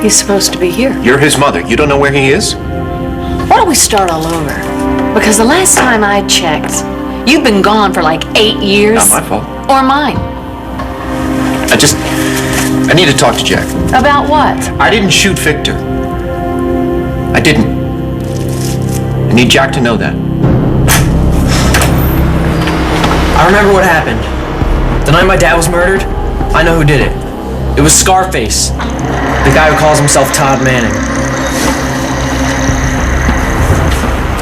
He's supposed to be here. You're his mother. You don't know where he is? Why don't we start all over? Because the last time I checked, you've been gone for like 8 years. Not my fault. Or mine. I need to talk to Jack. About what? I didn't shoot Victor. I didn't. I need Jack to know that. I remember what happened. The night my dad was murdered, I know who did it. It was Scarface, the guy who calls himself Todd Manning.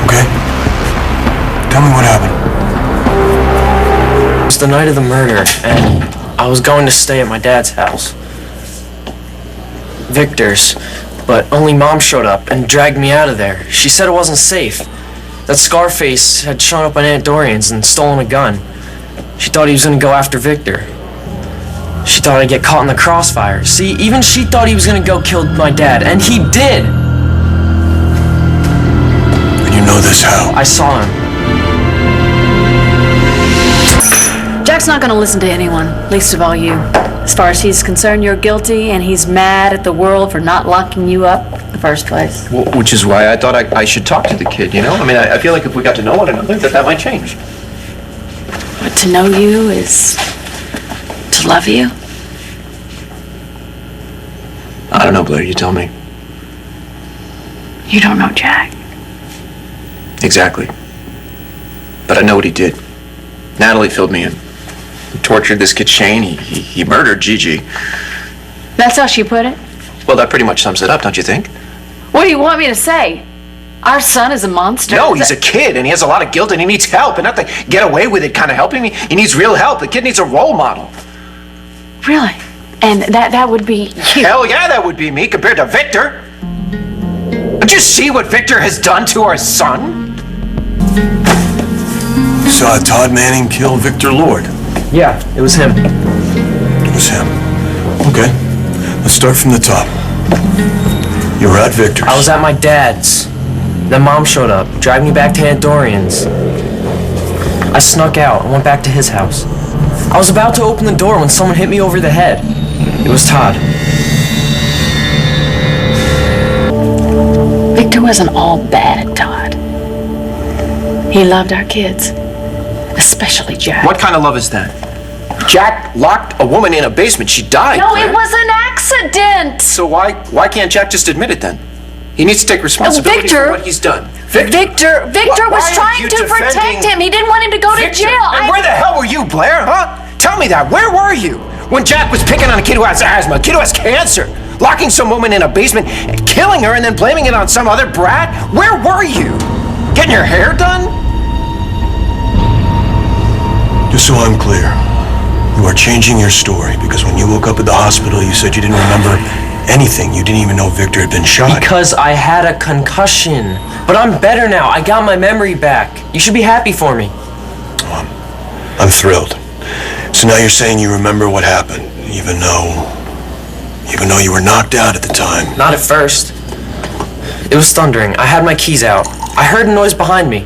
Okay. Tell me what happened. It was the night of the murder, and I was going to stay at my dad's house. Victor's, but only Mom showed up and dragged me out of there. She said it wasn't safe, that Scarface had shown up on Aunt Dorian's and stolen a gun. She thought he was going to go after Victor. She thought I'd get caught in the crossfire. See, even she thought he was going to go kill my dad, and he did. And you know this how? I saw him. Jack's not going to listen to anyone, least of all you. As far as he's concerned, you're guilty, and he's mad at the world for not locking you up in the first place. Well, which is why I thought I should talk to the kid, you know? I mean, I feel like if we got to know one another, that might change. But to know you is to love you? I don't know, Blair. You tell me. You don't know Jack. Exactly. But I know what he did. Natalie filled me in. He tortured this kid Shane. He murdered Gigi. That's how she put it? Well, that pretty much sums it up, don't you think? What do you want me to say? Our son is a monster? No, he's a kid, and he has a lot of guilt, and he needs help, and not the get away with it kind of help. He needs real help. The kid needs a role model. Really? And that would be you? Hell yeah, that would be me compared to Victor. Don't you see what Victor has done to our son? You saw Todd Manning kill Victor Lord. Yeah, it was him. It was him. Okay. Let's start from the top. You were at Victor's. I was at my dad's. Then Mom showed up, dragged me back to Aunt Dorian's. I snuck out and went back to his house. I was about to open the door when someone hit me over the head. It was Todd. Victor wasn't all bad, Todd. He loved our kids. Especially Jack. What kind of love is that? Jack locked a woman in a basement. She died. No, Claire. it was an accident! So why can't Jack just admit it then? He needs to take responsibility for what he's done. Victor was trying to protect him. He didn't want him to go to jail. And where the hell were you, Blair, huh? Tell me that. Where were you? When Jack was picking on a kid who has asthma, a kid who has cancer, locking some woman in a basement, killing her, and then blaming it on some other brat? Where were you? Getting your hair done? Just so I'm clear, you are changing your story because when you woke up at the hospital, you said you didn't remember anything. You didn't even know Victor had been shot. Because I had a concussion. But I'm better now. I got my memory back. You should be happy for me. I'm thrilled. So now you're saying you remember what happened, even though you were knocked out at the time. Not at first. It was thundering. I had my keys out. I heard a noise behind me.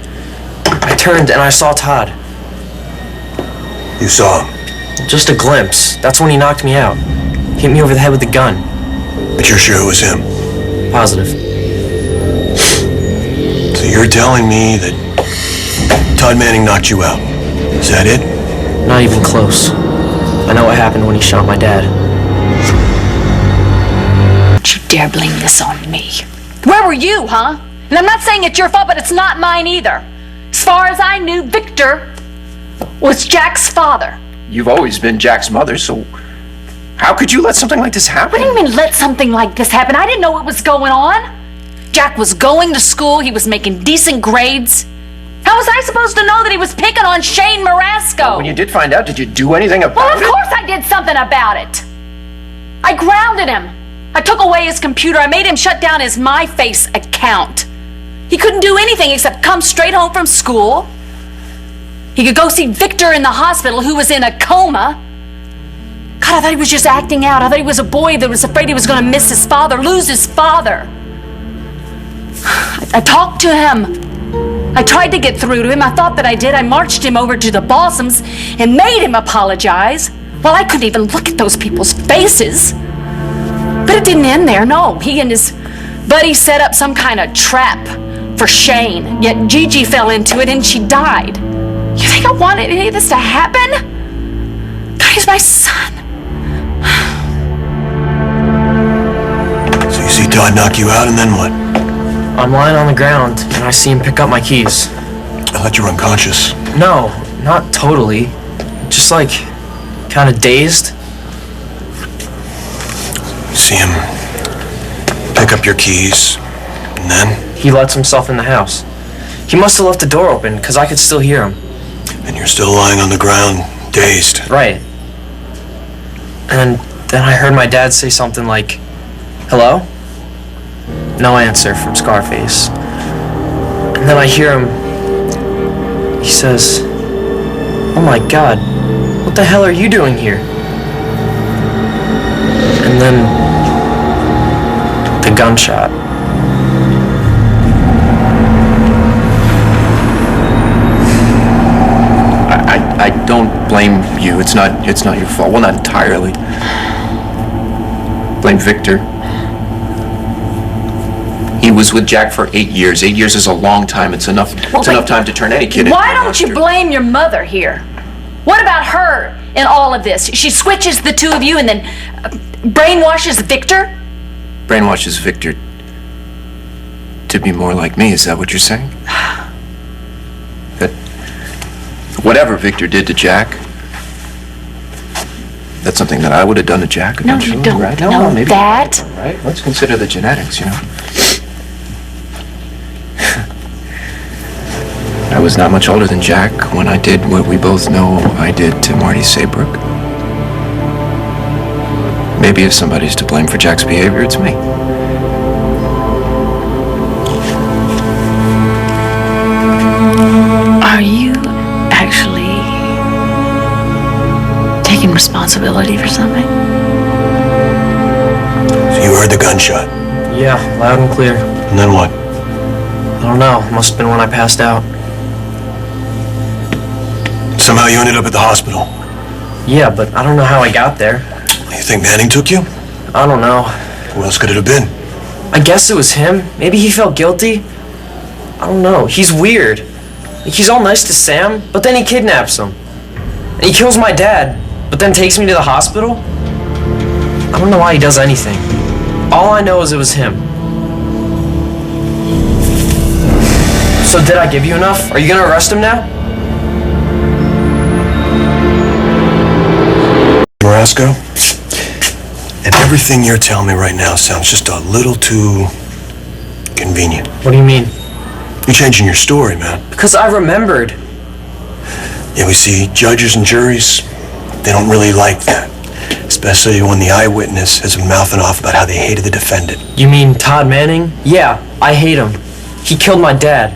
I turned and I saw Todd. You saw him? Just a glimpse. That's when he knocked me out. Hit me over the head with the gun. But you're sure it was him? Positive. So you're telling me that Todd Manning knocked you out? Is that it? Not even close. I know what happened when he shot my dad. Don't you dare blame this on me. Where were you, huh? And I'm not saying it's your fault, but it's not mine either. As far as I knew, Victor was Jack's father. You've always been Jack's mother, so how could you let something like this happen? What do you mean, let something like this happen? I didn't know what was going on. Jack was going to school. He was making decent grades. How was I supposed to know that he was picking on Shane Marasco? When you did find out, did you do anything about it? Well, of course I did something about it. I grounded him. I took away his computer. I made him shut down his MyFace account. He couldn't do anything except come straight home from school. He could go see Victor in the hospital, who was in a coma. God, I thought he was just acting out. I thought he was a boy that was afraid he was going to miss his father, lose his father. I talked to him. I tried to get through to him. I thought that I did. I marched him over to the Balsams and made him apologize. Well, I couldn't even look at those people's faces. But it didn't end there, no. He and his buddy set up some kind of trap for Shane, yet Gigi fell into it and she died. You think I wanted any of this to happen? God, he's my son. So you see Todd knock you out, and then what? I'm lying on the ground, and I see him pick up my keys. I thought you were unconscious. No, not totally. Just like, kind of dazed. You see him pick up your keys, and then? He lets himself in the house. He must have left the door open, because I could still hear him. And you're still lying on the ground, dazed. Right. And then I heard my dad say something like, "Hello?" No answer from Scarface. And then I hear him. He says, "Oh my God, what the hell are you doing here?" And then the gunshot. I don't blame you. It's not your fault. Well, not entirely. Blame Victor. He was with Jack for 8 years. 8 years is a long time. It's enough. It's enough time to turn any kid into a Why don't you monster. blame your mother here? What about her in all of this? She switches the two of you and then brainwashes Victor? Brainwashes Victor to be more like me. Is that what you're saying? That whatever Victor did to Jack, that's something that I would have done to Jack No, eventually, you don't right? know maybe that. Right? Let's consider the genetics, you know. I was not much older than Jack when I did what we both know I did to Marty Saybrook. Maybe if somebody's to blame for Jack's behavior, it's me. Are you actually taking responsibility for something? So you heard the gunshot. Yeah, loud and clear. And then what? I don't know. Must have been when I passed out. Somehow you ended up at the hospital. Yeah, but I don't know how I got there. You think Manning took you? I don't know. Who else could it have been? I guess it was him. Maybe he felt guilty. I don't know. He's weird. Like, he's all nice to Sam, but then he kidnaps him. And he kills my dad, but then takes me to the hospital. I don't know why he does anything. All I know is it was him. So did I give you enough? Are you gonna arrest him now? Marasco? And everything you're telling me right now sounds just a little too convenient. What do you mean? You're changing your story, man. Because I remembered. Yeah, we see judges and juries, they don't really like that. Especially when the eyewitness has been mouthing off about how they hated the defendant. You mean Todd Manning? Yeah, I hate him. He killed my dad.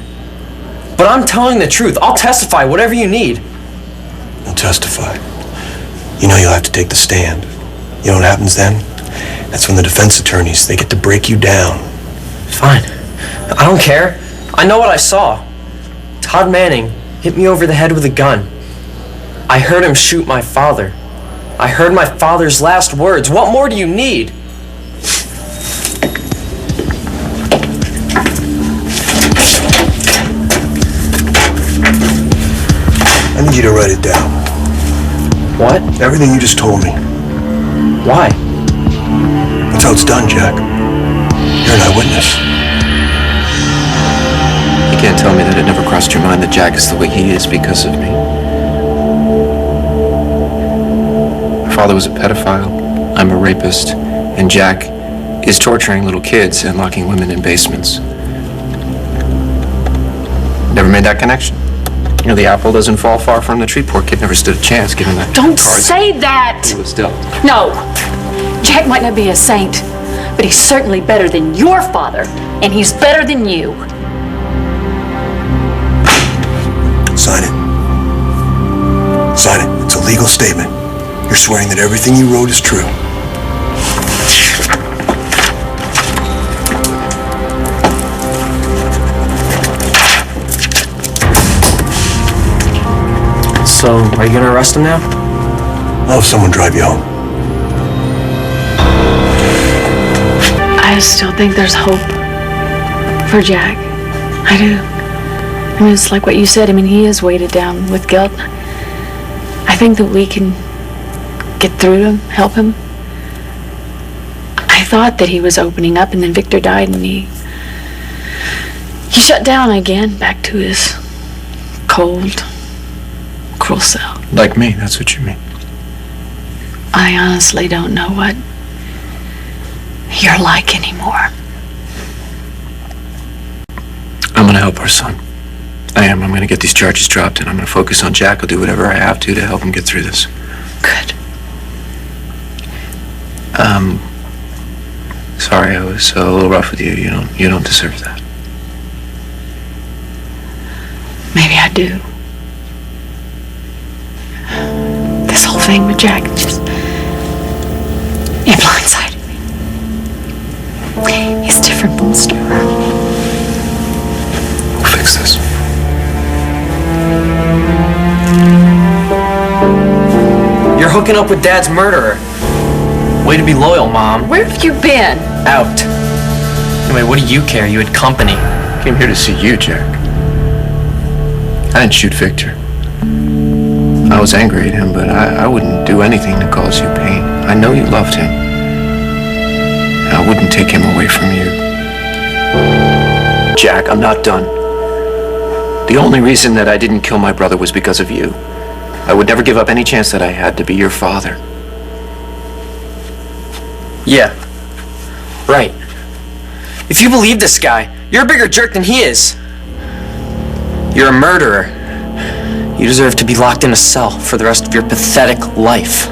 But I'm telling the truth. I'll testify, whatever you need. You'll testify. You know you'll have to take the stand. You know what happens then? That's when the defense attorneys, they get to break you down. Fine. I don't care. I know what I saw. Todd Manning hit me over the head with a gun. I heard him shoot my father. I heard my father's last words. What more do you need? I need you to write it down. What? Everything you just told me. Why? That's how it's done, Jack. You're an eyewitness. You can't tell me that it never crossed your mind that Jack is the way he is because of me. My father was a pedophile, I'm a rapist, and Jack is torturing little kids and locking women in basements. Never made that connection. You know, the apple doesn't fall far from the tree. Poor kid never stood a chance given that Don't cards say that! he was dealt. No. Jack might not be a saint, but he's certainly better than your father, and he's better than you. Sign it. Sign it. It's a legal statement. You're swearing that everything you wrote is true. So, are you gonna arrest him now? I'll have someone drive you home. I still think there's hope for Jack. I do. I mean, it's like what you said. I mean, he is weighted down with guilt. I think that we can get through to him, help him. I thought that he was opening up, and then Victor died, and he shut down again, back to his cold, cruel cell. Like me, that's what you mean. I honestly don't know what you're like anymore. I'm gonna help our son. I am. I'm gonna get these charges dropped, and I'm gonna focus on Jack. I'll do whatever I have to help him get through this. Good. Sorry, I was a little rough with you. You don't deserve that. Maybe I do. This whole thing with Jack just... it blindsided me. He's different from Stuart. We'll fix this. You're hooking up with Dad's murderer. Way to be loyal, Mom. Where have you been? Out. Anyway, what do you care? You had company. Came here to see you, Jack. I didn't shoot Victor. I was angry at him, but I wouldn't do anything to cause you pain. I know you loved him. I wouldn't take him away from you. Jack, I'm not done. The only reason that I didn't kill my brother was because of you. I would never give up any chance that I had to be your father. Yeah. Right. If you believe this guy, you're a bigger jerk than he is. You're a murderer. You deserve to be locked in a cell for the rest of your pathetic life.